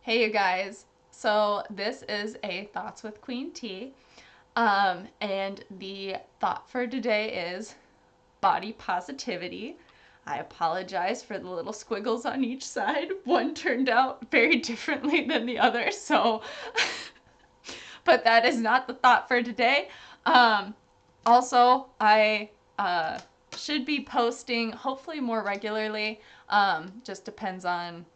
Hey, you guys. So, this is a Thoughts with Queen T. And the thought for today is body positivity. I apologize for the little squiggles on each side. One turned out very differently than the other, but that is not the thought for today. Um, Also, I should be posting hopefully more regularly. Just depends on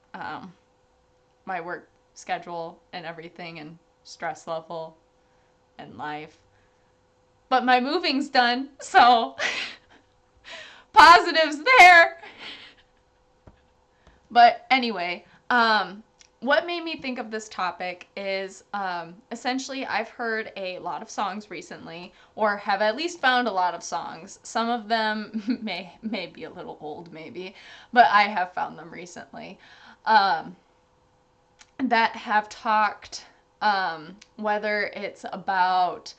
my work schedule and everything and stress level and life. But my moving's done, so positives there. But anyway, what made me think of this topic is essentially I've heard a lot of songs recently, or have at least found a lot of songs. Some of them may be a little old, maybe, but I have found them recently. Um, that have talked, whether it's about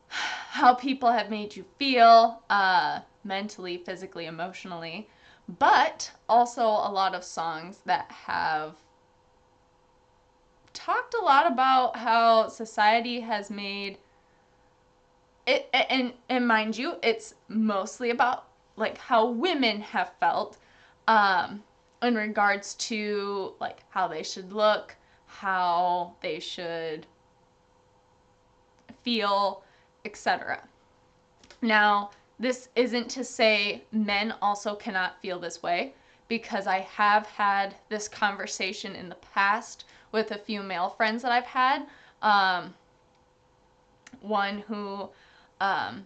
how people have made you feel mentally, physically, emotionally, but also a lot of songs that have talked a lot about how society has made it, and mind you, it's mostly about like how women have felt in regards to like how they should look, how they should feel, etc. Now, this isn't to say men also cannot feel this way, because I have had this conversation in the past with a few male friends that I've had. Um, One who, um,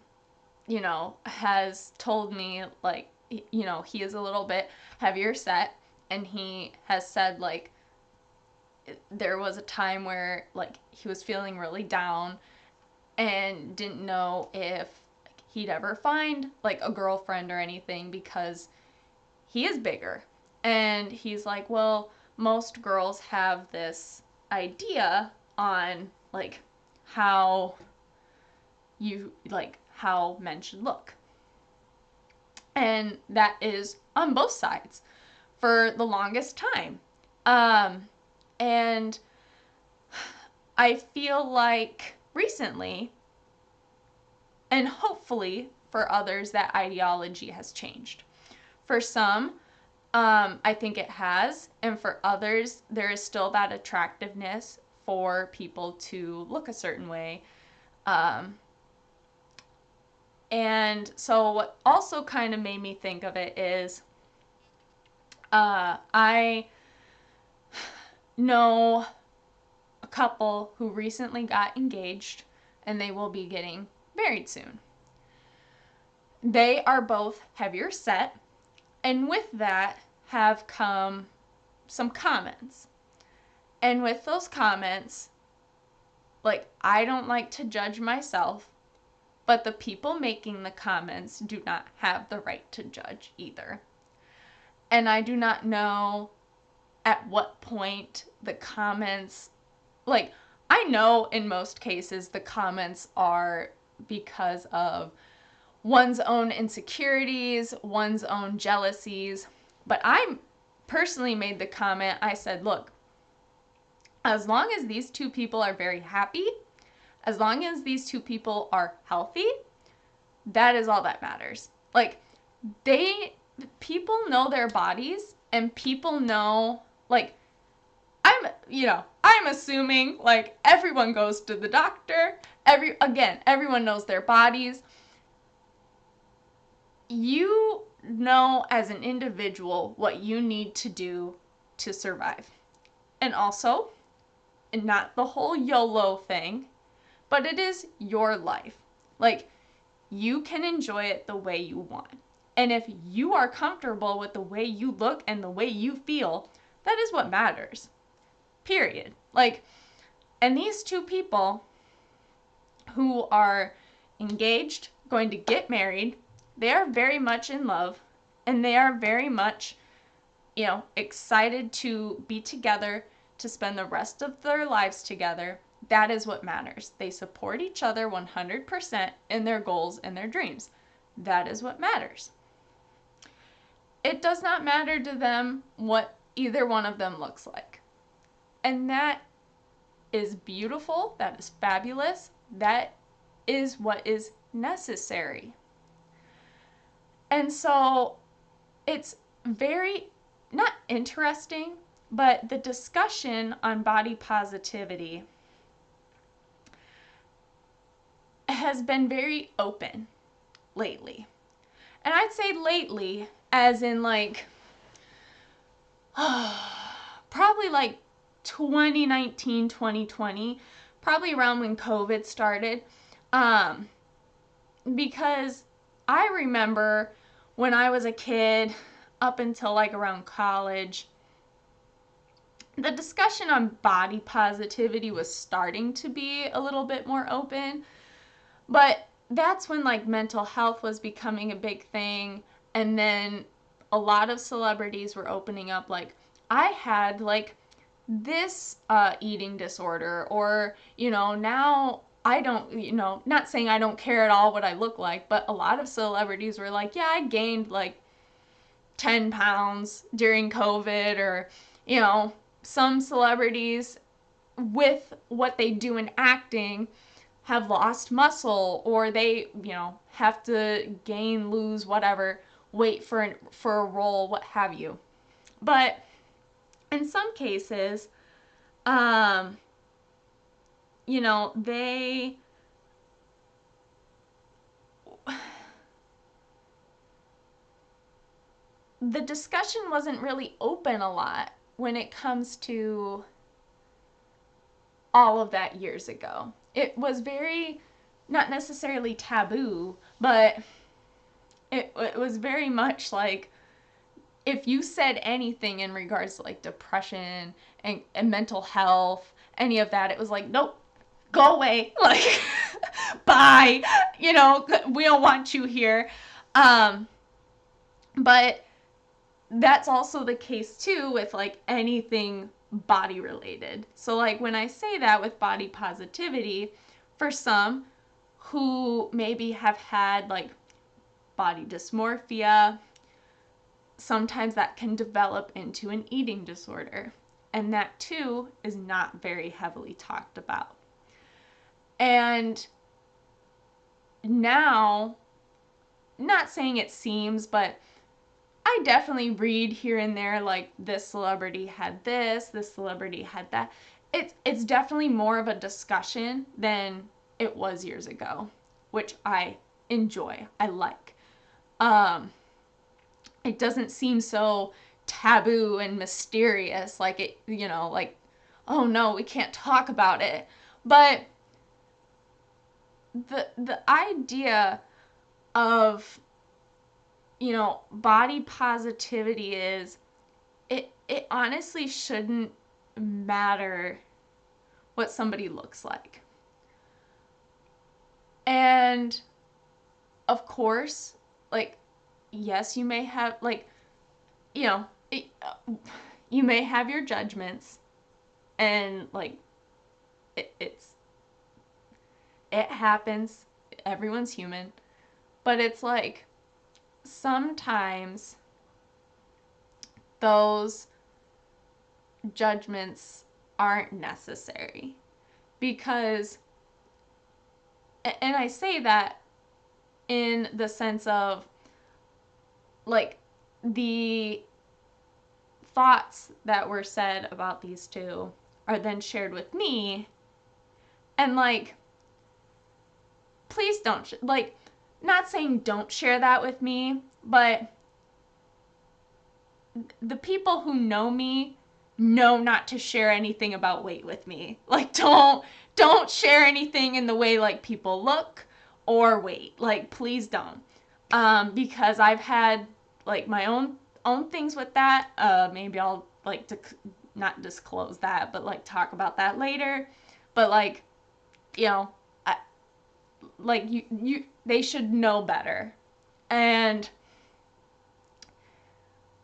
has told me, like, he is a little bit heavier set, and he has said, like, there was a time where, like, he was feeling really down and didn't know if he'd ever find like a girlfriend or anything because he is bigger. And he's like, well, most girls have this idea on like how how men should look. And that is on both sides for the longest time. Um and I feel like recently, and hopefully for others, that ideology has changed. For some, I think it has, and for others, there is still that attractiveness for people to look a certain way. Um, and so, what also kind of made me think of it is I know a couple who recently got engaged, and they will be getting married soon. They are both heavier set, and with that have come some comments. And with those comments, like, I don't like to judge myself, but the people making the comments do not have the right to judge either. And I do not know at what point the comments, like, I know in most cases the comments are because of one's own insecurities, one's own jealousies. But I personally made the comment, I said, look, as long as these two people are very happy, as long as these two people are healthy, that is all that matters. Like, they, people know their bodies, and people know, like, I'm assuming, like, everyone goes to the doctor. Everyone knows their bodies. You know as an individual what you need to do to survive. And also, not the whole YOLO thing, but it is your life. Like, you can enjoy it the way you want. And if you are comfortable with the way you look and the way you feel, that is what matters. Period. Like, and these two people who are engaged, going to get married, they are very much in love, and they are very much, excited to be together, to spend the rest of their lives together. That is what matters. They support each other 100% in their goals and their dreams. That is what matters. It does not matter to them what either one of them looks like. And that is beautiful. That is fabulous. That is what is necessary. And so it's very, not interesting, but the discussion on body positivity has been very open lately. And I'd say lately, as in like, probably like 2019, 2020, probably around when COVID started. Because I remember when I was a kid, up until like around college, the discussion on body positivity was starting to be a little bit more open. But that's when like mental health was becoming a big thing. And then a lot of celebrities were opening up, like, I had like this eating disorder, or, now I don't, not saying I don't care at all what I look like, but a lot of celebrities were like, yeah, I gained like 10 pounds during COVID, or, some celebrities with what they do in acting have lost muscle, or they, have to gain, lose, whatever, weight for a role, what have you. But in some cases, um, they the discussion wasn't really open a lot when it comes to all of that years ago. It was very, not necessarily taboo, but it was very much like, if you said anything in regards to like depression and mental health, any of that, it was like, nope, go away. Like, bye. We don't want you here. But that's also the case too with like anything body related. So like when I say that with body positivity, for some who maybe have had like body dysmorphia, sometimes that can develop into an eating disorder. And that too is not very heavily talked about. And now, not saying it seems, but I definitely read here and there like, this celebrity had this celebrity had that. It's definitely more of a discussion than it was years ago, which I enjoy. I like. It doesn't seem so taboo and mysterious, like it, like, oh no, we can't talk about it. But the idea of, body positivity is, it honestly shouldn't matter what somebody looks like. And of course, like, yes, you may have like, it, you may have your judgments, and like, it happens, everyone's human. But it's like, sometimes those judgments aren't necessary, because, and I say that in the sense of like, the thoughts that were said about these two are then shared with me, and like, please don't, like, not saying don't share that with me, but the people who know me know not to share anything about weight with me. Like, don't share anything in the way like people look or weight. Like, please don't. Because I've had like my own things with that. Maybe I'll like to not disclose that, but like talk about that later. But like, I, like they should know better. And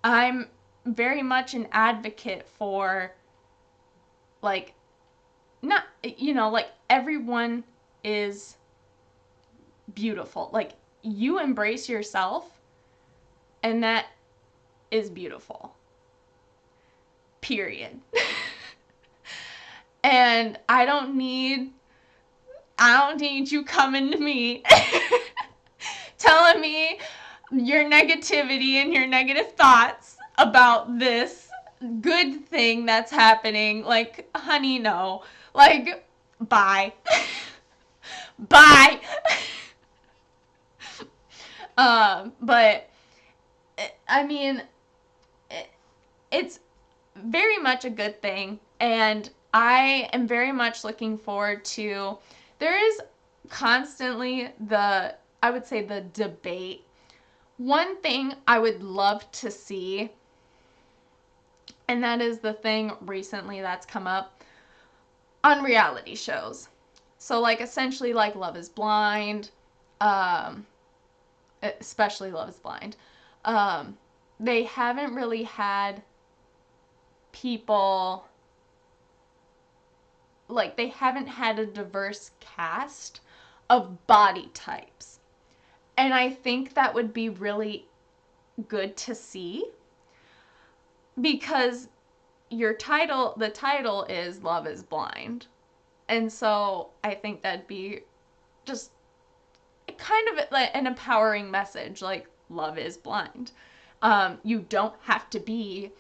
I'm very much an advocate for like, not, like, everyone is beautiful. Like, you embrace yourself, and that is beautiful. Period. And I don't need you coming to me telling me your negativity and your negative thoughts about this good thing that's happening. Like, honey, no. Like, bye. Bye. But I mean, it's very much a good thing, and I am very much looking forward to. There is constantly I would say, the debate. One thing I would love to see, and that is the thing recently that's come up on reality shows. So, like, essentially, like Love is Blind, um, especially Love is Blind. They haven't really had people, like, they haven't had a diverse cast of body types. And I think that would be really good to see, because the title is Love is Blind. And so I think that'd be just kind of like an empowering message, like, love is blind. You don't have to be,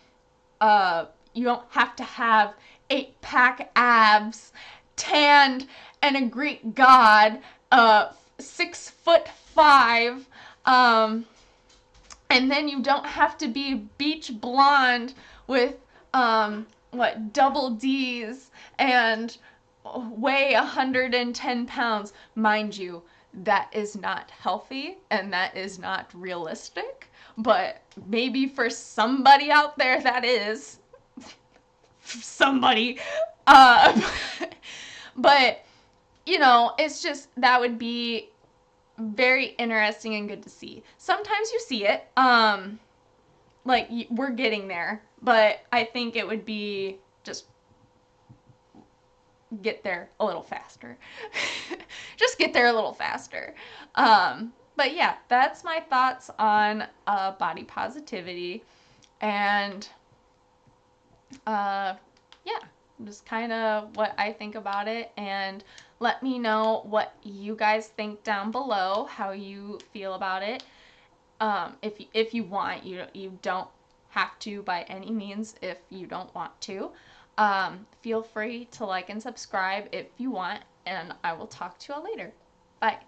you don't have to have 8-pack abs, tanned, and a Greek god, 6'5", and then you don't have to be beach blonde with, double D's and weigh 110 pounds. Mind you, that is not healthy and that is not realistic, but maybe for somebody out there that is. Somebody. But, it's just, that would be very interesting and good to see. Sometimes you see it. Like, we're getting there, but I think it would be just get there a little faster. Just get there a little faster. But yeah, that's my thoughts on body positivity. And yeah, just kind of what I think about it. And let me know what you guys think down below, how you feel about it. If you want, you don't have to by any means if you don't want to. Feel free to like and subscribe if you want, and I will talk to you all later. Bye.